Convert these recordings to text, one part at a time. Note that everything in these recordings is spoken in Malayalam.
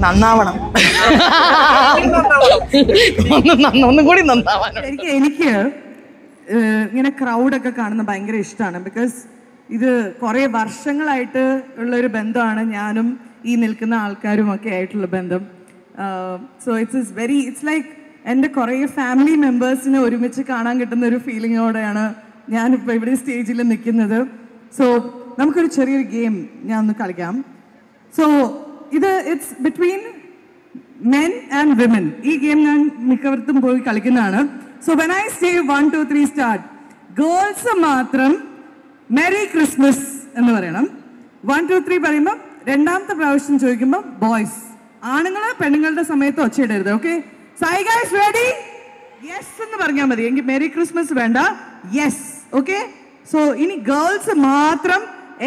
നന്നാവണം. ഒന്നും കൂടി നന്നാവണം. എനിക്ക് ഇങ്ങനെ ക്രൗഡൊക്കെ കാണുന്നത് ഭയങ്കര ഇഷ്ടമാണ്. ബിക്കോസ് ഇത് കുറേ വർഷങ്ങളായിട്ട് ഉള്ളൊരു ബന്ധമാണ് ഞാനും ഈ നിൽക്കുന്ന ആൾക്കാരും ഒക്കെ ആയിട്ടുള്ള ബന്ധം. സോ ഇറ്റ്സ് ലൈക്ക് എൻ്റെ കുറേ ഫാമിലി മെമ്പേഴ്സിനെ ഒരുമിച്ച് കാണാൻ കിട്ടുന്ന ഒരു ഫീലിങ്ങോടെയാണ് ഞാനിപ്പോൾ ഇവിടെ സ്റ്റേജിൽ നിൽക്കുന്നത്. സോ നമുക്കൊരു ചെറിയൊരു ഗെയിം ഞാൻ ഒന്ന് കളിക്കാം. So it's between men and women. ഈ ഗെയിം ഞാൻ മിക്കവർക്കും പോയി കളിക്കുന്നതാണ്. So when I say 1 2 3 start, girls മാത്രം മെറി ക്രിസ്മസ് എന്ന് പറയണം. 1 2 3 പറയുമ്പോൾ രണ്ടാമത്തെ പ്രാവശ്യം ചോദിക്കുമ്പോൾ ബോയ്സ്. ആണുങ്ങള് പെണ്ണുങ്ങളുടെ സമയത്ത് ഒച്ചയിടരുത്. Okay, so I guys ready? Yes എന്ന് പറഞ്ഞാൽ മതി. എങ്കിൽ മെറി ക്രിസ്മസ് വേണ്ട, യെസ്. ഓക്കെ, സോ ഇനി ഗേൾസ് മാത്രം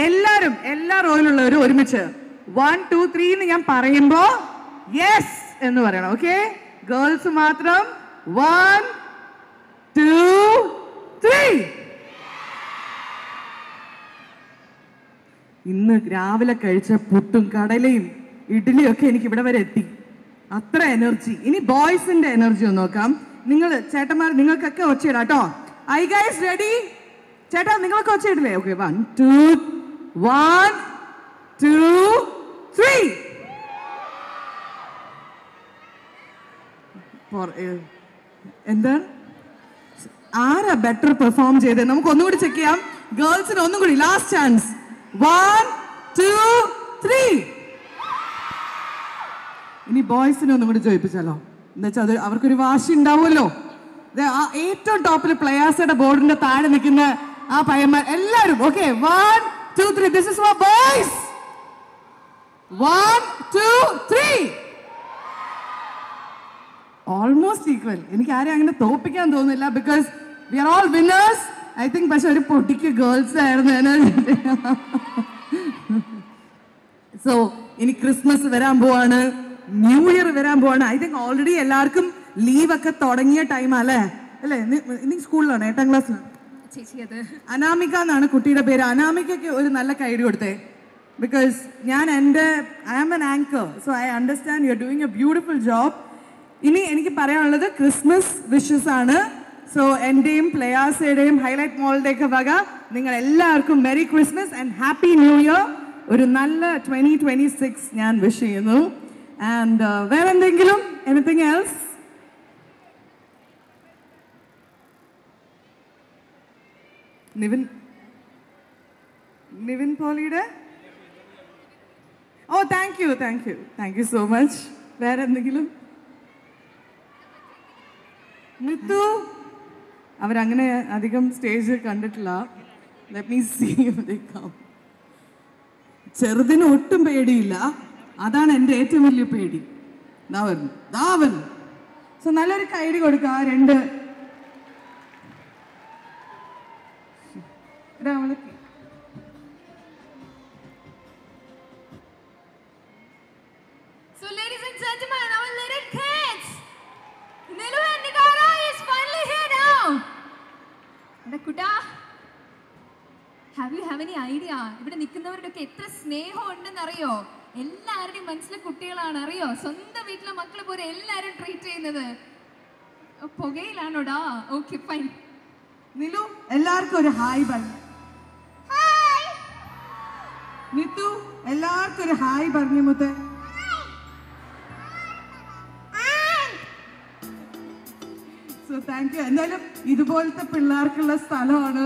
എല്ലാരും എല്ലാ റോയിലുള്ളവരും ഒരുമിച്ച് 1 2 3 എന്ന് ഞാൻ പറയുമ്പോ യെസ് എന്ന് പറയണം. ഓക്കെ, ഗേൾസ് മാത്രം 1 2 3. ഇന്ന് രാവിലെ കഴിച്ച പുട്ടും കടലയും ഇഡ്ഡലിയും ഒക്കെ എനിക്ക് ഇവിടെ വരെ എത്തി. അത്ര എനർജി. ഇനി ബോയ്സിന്റെ എനർജി ഒന്ന് നോക്കാം. നിങ്ങൾ ചേട്ടന്മാർ നിങ്ങൾക്കൊക്കെ ഒച്ചയിടാം കേട്ടോ. I guys ready? ചേട്ടാ നിങ്ങളൊക്കെ ഒച്ചയിടില്ലേ? ഓക്കെ, 1 2 1 2 3. എന്താണ് ആരാ ബെറ്റർ പെർഫോം ചെയ്തത്? നമുക്ക് ഒന്നുകൂടി ചെക്ക് ചെയ്യാം. ഗേൾസിന് ഒന്നും കൂടി ലാസ്റ്റ് ചാൻസ്. 1 2 3. ഇനി ബോയ്സിനെ ഒന്നും കൂടി ചോദിപ്പിച്ചാലോ? എന്താ വെച്ചാൽ അത് അവർക്കൊരു വാശി ഉണ്ടാവുമല്ലോ. ഏറ്റവും ടോപ്പിൽ പ്ലേയേഴ്സിന്റെ ബോർഡിന്റെ താഴെ നിൽക്കുന്ന ആ പയ്യന്മാർ എല്ലാവരും. Okay, 1 2 3. This is for boys. 1 2 3. Almost equal. എനിക്ക് ആരെയും അങ്ങനെ തോപ്പിക്കാൻ തോന്നുന്നില്ല. Because we are all winners I think. പക്ഷെ ഒരു പൊട്ടിക്ക് ഗേൾസ് ആയിരുന്നു. സോ ഇനി ക്രിസ്മസ് വരാൻ പോവാണ്, ന്യൂ ഇയർ വരാൻ പോവാണ്. ഐ തിങ്ക് ഓൾറെഡി എല്ലാവർക്കും ലീവൊക്കെ തുടങ്ങിയ ടൈം അല്ലേ? നീ സ്കൂളിലാണ് 8ാം ക്ലാസ്സിലാണ്. അനാമിക എന്നാണ് കുട്ടിയുടെ പേര്. അനാമികയ്ക്ക് ഒരു നല്ല കൈഡി കൊടുത്തേ. Because I am an anchor, so I understand you are doing a beautiful job. ഇനി എനിക്ക് പറയാനുള്ളത് ക്രിസ്മസ് വിഷസ് ആണ്. സോ എന്റെയും പ്ലേയേഴ്സിന്റെയും ഹൈലൈറ്റ് മോളുടെയൊക്കെ വക നിങ്ങൾ എല്ലാവർക്കും merry Christmas and happy new year. ഒരു നല്ല 2026 ഞാൻ വിഷ് ചെയ്യുന്നു. ആൻഡ് വേറെ എന്തെങ്കിലും എനിത്തിങ് എൽസ്? നിവിൻ പോളിയുടെ oh thank you so much. വേറെ എന്തെങ്കിലും? നിത്തു അവരങ്ങനെ അധികം സ്റ്റേജ് കണ്ടിട്ടില്ല. Let me see if they come. ചെറുതിന് ഒട്ടും പേടിയില്ല. അതാണ് എൻ്റെ ഏറ്റവും വലിയ പേടി. ദാവൻ. സോ നല്ലൊരു കൈഡി കൊടുക്കുക. രണ്ട് So ladies and gentlemen, our little kids, Nilu and Nigara is finally here now. Kuda, have you any idea? ഇവിടെ നിൽക്കുന്നവരുടെയൊക്കെ എത്ര സ്നേഹം ഉണ്ടെന്ന് അറിയോ? എല്ലാവരുടെയും മനസ്സിലെ കുട്ടികളാണ് അറിയോ? സ്വന്തം വീട്ടിലെ മക്കളെ പോലെ എല്ലാവരും ട്രീറ്റ് ചെയ്യുന്നത്. പുകയിലാണോടാ? Okay fine. നിലു എല്ലാവർക്കും ഒരു ഹായ് പറഞ്ഞു. നിത്തു എല്ലാവർക്കും ഒരു ഹായ് പറഞ്ഞു. മുത്തേ സോ താങ്ക് യു. എന്തായാലും ഇതുപോലത്തെ പിള്ളേർക്കുള്ള സ്ഥലമാണ്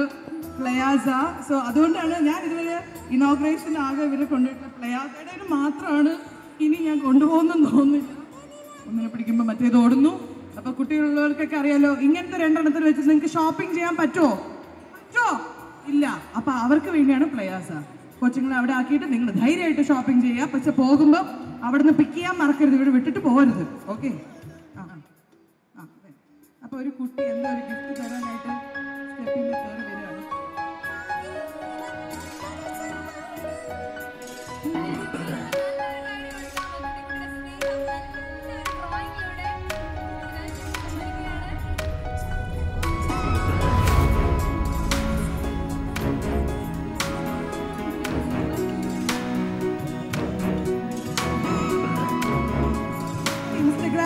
പ്ലയാസ. സോ അതുകൊണ്ടാണ് ഞാൻ ഇതുവരെ ഇനോഗ്രേഷൻ ആകെ ഇവരെ കൊണ്ടുപോയിട്ടുള്ള പ്ലയാസയുടെ മാത്രമാണ്. ഇനി ഞാൻ കൊണ്ടുപോകുന്നെന്ന് തോന്നുന്നില്ല. ഒന്നിനെ പിടിക്കുമ്പോൾ മറ്റേത് ഓടുന്നു. അപ്പൊ കുട്ടികളുള്ളവർക്കൊക്കെ അറിയാലോ, ഇങ്ങനത്തെ രണ്ടെണ്ണത്തിൽ വെച്ച് നിങ്ങൾക്ക് ഷോപ്പിംഗ് ചെയ്യാൻ പറ്റുമോ? ഇല്ല. അപ്പൊ അവർക്ക് വേണ്ടിയാണ് പ്ലയാസ. കൊച്ചുങ്ങളെ അവിടെ ആക്കിയിട്ട് നിങ്ങൾ ധൈര്യമായിട്ട് ഷോപ്പിംഗ് ചെയ്യുക. പക്ഷെ പോകുമ്പോൾ അവിടെ നിന്ന് പിക്ക് ചെയ്യാൻ മറക്കരുത്. ഇവിടെ വിട്ടിട്ട് പോകരുത്. ഓക്കെ. അപ്പൊ ഒരു കുട്ടി എന്താ ഒരു ഗിഫ്റ്റ് തരാനായിട്ട് സ്റ്റെപ്പിൽ കയറി വരികയാണ്.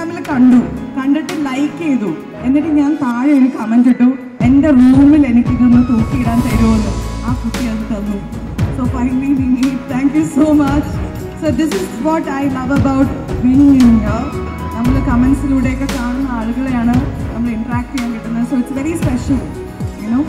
ഇൻസ്റ്റാഗ്രാമിൽ കണ്ടിട്ട് ലൈക്ക് ചെയ്തു. എന്നിട്ട് ഞാൻ താഴെ ഒരു കമന്റ് ഇട്ടു, എൻ്റെ റൂമിൽ എനിക്കിതൊന്ന് തൂക്കിയിടാൻ തരുമോന്ന്. ആ കുട്ടി അത് തന്നു. So finally we meet. Thank you so much. So this is what I love about being in here. നമ്മൾ കമൻസിലൂടെയൊക്കെ കാണുന്ന ആളുകളെയാണ് നമ്മൾ ഇൻട്രാക്ട് ചെയ്യാൻ കിട്ടുന്നത്. So it's very special, you know.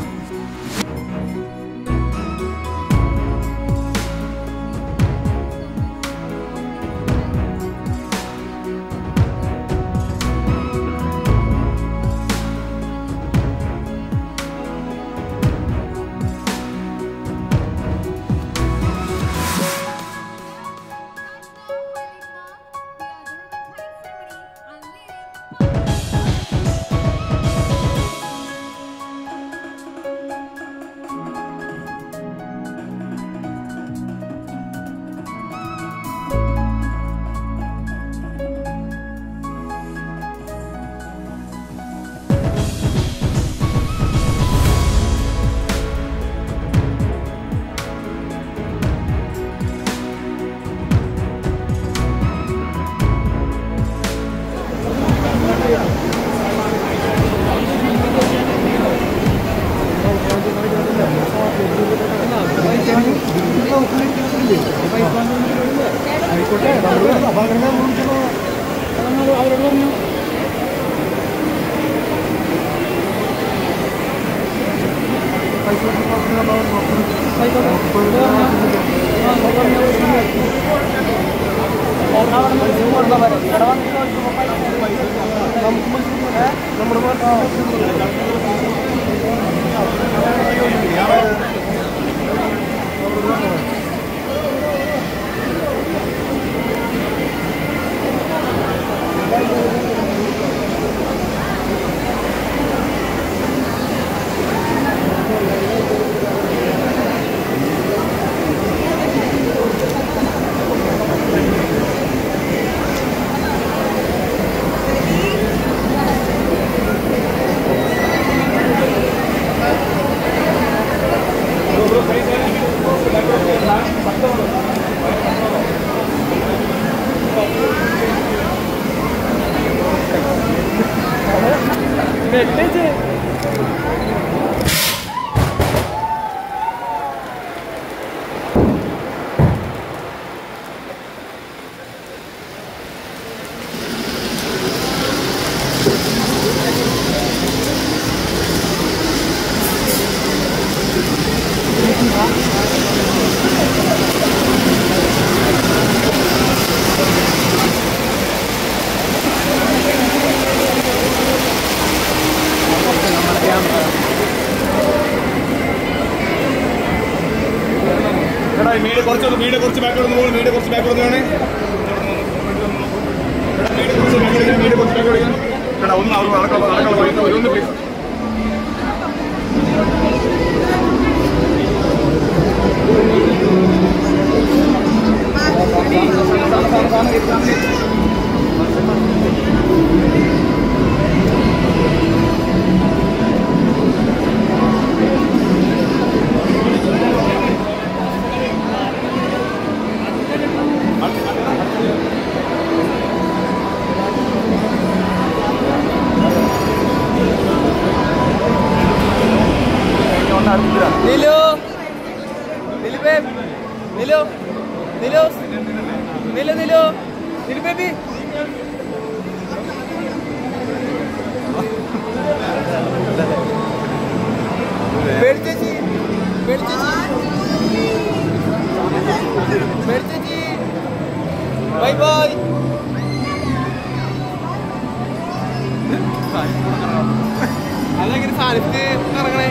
Media കുറച്ച് ബാക്കോട്ട് പോകും. മീഡിയ കുറച്ച് ബാക്കോട്ട് വേണേ. മീഡിയ കുറച്ച് ബാക്കോട്ട് കേട്ടോ. ഒന്ന് ഒന്ന് please. Nilu, Nilu babe, Nilu, Nilu, Nilu, Nilu, Nilu baby. Berjeji, Berjeji, Berjeji. Bye bye. Alangin saatnya karangane.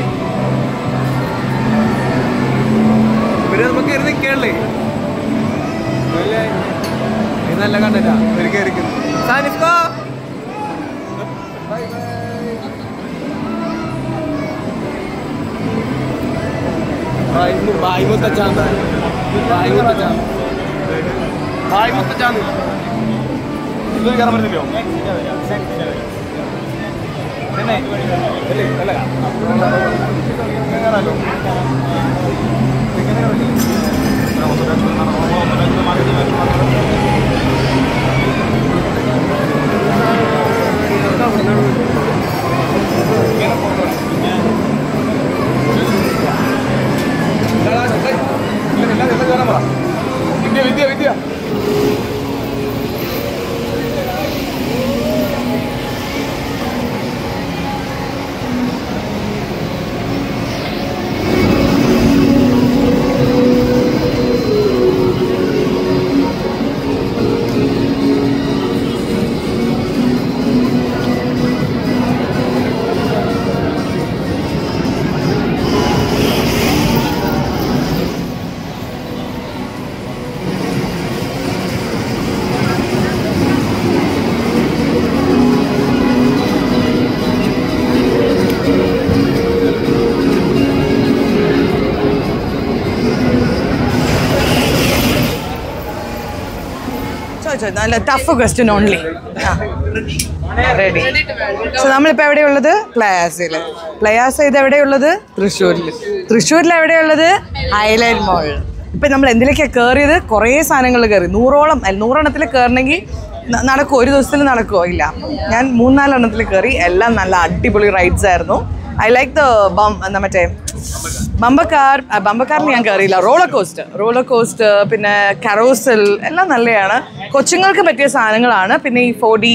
ഇവര് നമുക്ക് ഇരുന്ന് നിൽക്കണല്ലേ? ഇതല്ല കണ്ടില്ല സാനിഫോ. ബായ് മുത്തച്ചാന്ത്, ബായ് മുത്തച്ചാന്ത്, ബായ് മുത്തച്ചാന്ത്. ഇത് കയറാൻ പറ്റില്ലയോ? പിന്നെ അല്ലേ കയറാലോ. നല്ല tough question only. Ready. So നമ്മളിപ്പോൾ എവിടെയുള്ളത്? പ്ലയാസയിൽ. പ്ലയാസ ഇത് എവിടെയുള്ളത്? തൃശ്ശൂരിൽ എവിടെയുള്ളത്? ഹൈലൈറ്റ് മോൾ. ഇപ്പം നമ്മൾ എന്തിലേക്കാണ് കയറിയത്? കുറേ സാധനങ്ങൾ കയറി. 100 കയറണമെങ്കിൽ നടക്കുമോ? ഒരു ദിവസത്തിൽ നടക്കുമോ? ഇല്ല. ഞാൻ 3-4 എണ്ണത്തിൽ കയറി. എല്ലാം നല്ല അടിപൊളി റൈഡ്സ് ആയിരുന്നു. ഐ ലൈക്ക് ദ മറ്റേ ബമ്പക്കാറിന് ഞാൻ കയറിയില്ല. റോളർ കോസ്റ്റർ പിന്നെ കരോസൽ എല്ലാം നല്ലതാണ്. കൊച്ചുങ്ങൾക്ക് പറ്റിയ സാധനങ്ങളാണ്. പിന്നെ ഈ 4D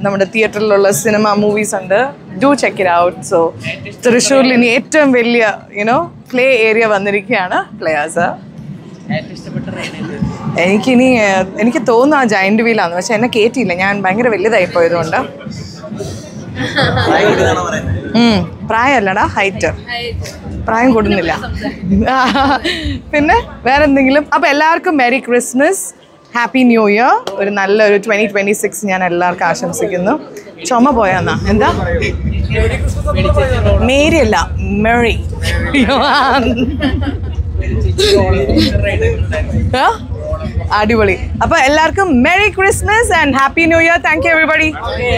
നമ്മുടെ തിയേറ്ററിലുള്ള സിനിമ മൂവീസ് ഉണ്ട്. Do check it out. So തൃശ്ശൂരിൽ ഇനി ഏറ്റവും വലിയ പ്ലേ ഏരിയ വന്നിരിക്കുകയാണ് പ്ലയാസ. എനിക്ക് തോന്നുന്നു ആ ജയന്റ് വീലാന്ന്. പക്ഷെ എന്നെ കയറ്റിയില്ല, ഞാൻ ഭയങ്കര വലുതായി പോയതുകൊണ്ട്. പ്രായമല്ലടാ, ഹൈറ്റ്. പ്രായം കൂടുന്നില്ല. പിന്നെ വേറെ എന്തെങ്കിലും? അപ്പോൾ എല്ലാവർക്കും merry Christmas, happy new year. ഒരു നല്ലൊരു 2026 ഞാൻ എല്ലാവർക്കും ആശംസിക്കുന്നു. ചുമ പോയെന്നാ? എന്താ? മേരി അല്ല, മെറി. അടിപൊളി. അപ്പൊ എല്ലാവർക്കും merry Christmas and happy new year. Thank you everybody.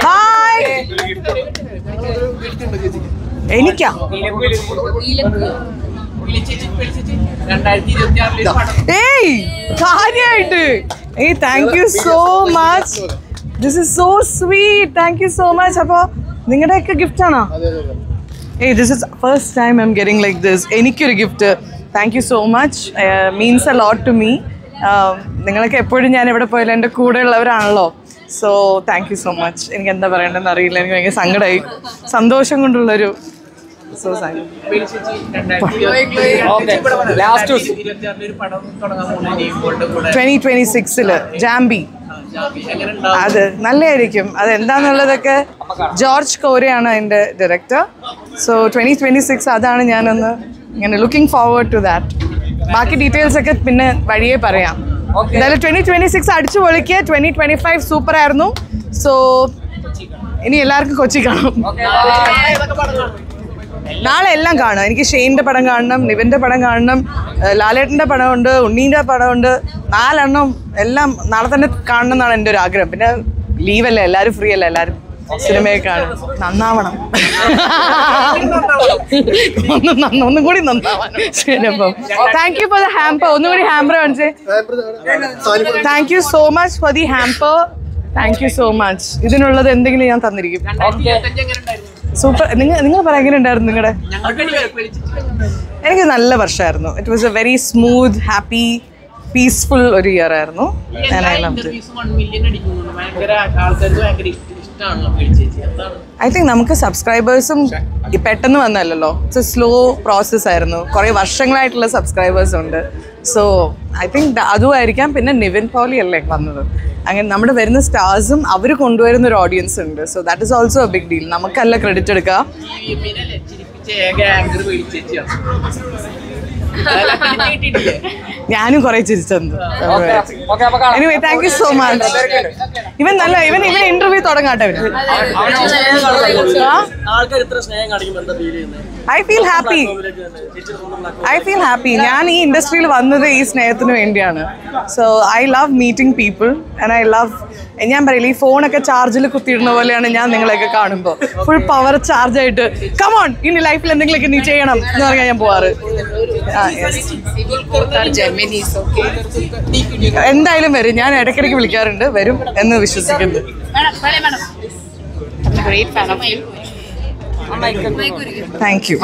Hi. എനിക്കാ? ഏയ് കാര്യായിട്ട് thank you so much. This is so sweet. Thank you so much. അപ്പോൾ നിങ്ങളുടെയൊക്കെ ഗിഫ്റ്റ് ആണോ? ഏയ് this is first time I'm getting like this. എനിക്കൊരു gift. Thank you so much. Means a lot to me. നിങ്ങളൊക്കെ എപ്പോഴും ഞാൻ എവിടെ പോയാലും എൻ്റെ കൂടെ ഉള്ളവരാണല്ലോ. So thank you so much. എനിക്ക് എന്താ പറയേണ്ടതെന്ന് അറിയില്ല. എനിക്ക് ഭയങ്കര സങ്കടമായി. സന്തോഷം കൊണ്ടുള്ളൊരു 2026 ജാംബി. അത് നല്ലതായിരിക്കും. അതെന്താന്നുള്ളതൊക്കെ ജോർജ് കോരയാണ് അതിൻ്റെ ഡയറക്ടർ. സോ 2026 അതാണ് ഞാനൊന്ന് ഇങ്ങനെ ലുക്കിംഗ് ഫോർവേഡ് ടു ദാറ്റ്. ബാക്കി ഡീറ്റെയിൽസ് ഒക്കെ പിന്നെ വഴിയേ പറയാം. എന്തായാലും 2026 അടിച്ചു പൊളിക്കുക. 2025 സൂപ്പർ ആയിരുന്നു. സോ ഇനി എല്ലാവർക്കും കൊച്ചി കാണും. നാളെ എല്ലാം കാണും. എനിക്ക് ഷെയ്ൻ്റെ പടം കാണണം, നിവിൻ്റെ പടം കാണണം, ലാലേട്ടൻ്റെ പടമുണ്ട്, ഉണ്ണീൻ്റെ പടമുണ്ട്. 4 എണ്ണം എല്ലാം നാളെ തന്നെ കാണണം എന്നാണ് എൻ്റെ ഒരു ആഗ്രഹം. പിന്നെ ലീവല്ലേ, എല്ലാവരും ഫ്രീ അല്ലേ, എല്ലാവരും സിനിമയെ കാണും. നന്നാവണം. ഒന്നും കൂടി നന്നാവണം. ശരി. അപ്പം thank you for the hamper. ഒന്നുകൂടി ഹാമ്പർ കാണിച്ചേ. Thank you so much for the hamper. Thank you so much. ഇതിനുള്ളത് എന്തെങ്കിലും ഞാൻ തന്നിരിക്കും. സൂപ്പർ. നിങ്ങൾ പറയാൻ എങ്ങനെ ഉണ്ടായിരുന്നു നിങ്ങളുടെ? എനിക്ക് നല്ല വർഷമായിരുന്നു. It was A very smooth, happy, peaceful ഒരു ഇയർ ആയിരുന്നു. ഐ തിങ്ക് നമുക്ക് സബ്സ്ക്രൈബേഴ്സും പെട്ടെന്ന് വന്നല്ലോ. ഇറ്റ്സ് എ സ്ലോ പ്രോസസ് ആയിരുന്നു. കുറേ വർഷങ്ങളായിട്ടുള്ള സബ്സ്ക്രൈബേഴ്സ് ഉണ്ട്. സോ ഐ തിങ്ക് അതുമായിരിക്കാം. പിന്നെ നിവിൻ പോളി അല്ലേ വന്നത്. അങ്ങനെ നമ്മുടെ വരുന്ന സ്റ്റാർസും അവർ കൊണ്ടുവരുന്ന ഒരു ഓഡിയൻസ് ഉണ്ട്. So that is also a big deal. നമുക്കല്ല ക്രെഡിറ്റ് എടുക്കാം. ഞാനും കുറെ ചിരിച്ചെന്ന്. Anyway thank you so much. ഇവൻ ഇന്റർവ്യൂ തുടങ്ങാട്ടെ. I feel happy. ഞാൻ ഈ ഇൻഡസ്ട്രിയിൽ വന്നത് ഈ സ്നേഹത്തിന് വേണ്ടിയാണ്. So I love meeting people and I love, ഞാൻ പറയില്ല, ഈ ഫോണൊക്കെ ചാർജിൽ കുത്തിയിടുന്ന പോലെയാണ് ഞാൻ നിങ്ങളെയൊക്കെ കാണുമ്പോൾ. ഫുൾ പവർ ചാർജ് ആയിട്ട് കമോൺ ഇനി ലൈഫിൽ എന്തെങ്കിലുമൊക്കെ നീ ചെയ്യണം എന്ന് പറഞ്ഞാൽ ഞാൻ പോവാറ്. എന്തായാലും വരും. ഞാൻ ഇടയ്ക്കിടയ്ക്ക് വിളിക്കാറുണ്ട്. വരും എന്ന് വിശ്വസിക്കുന്നു. Thank you.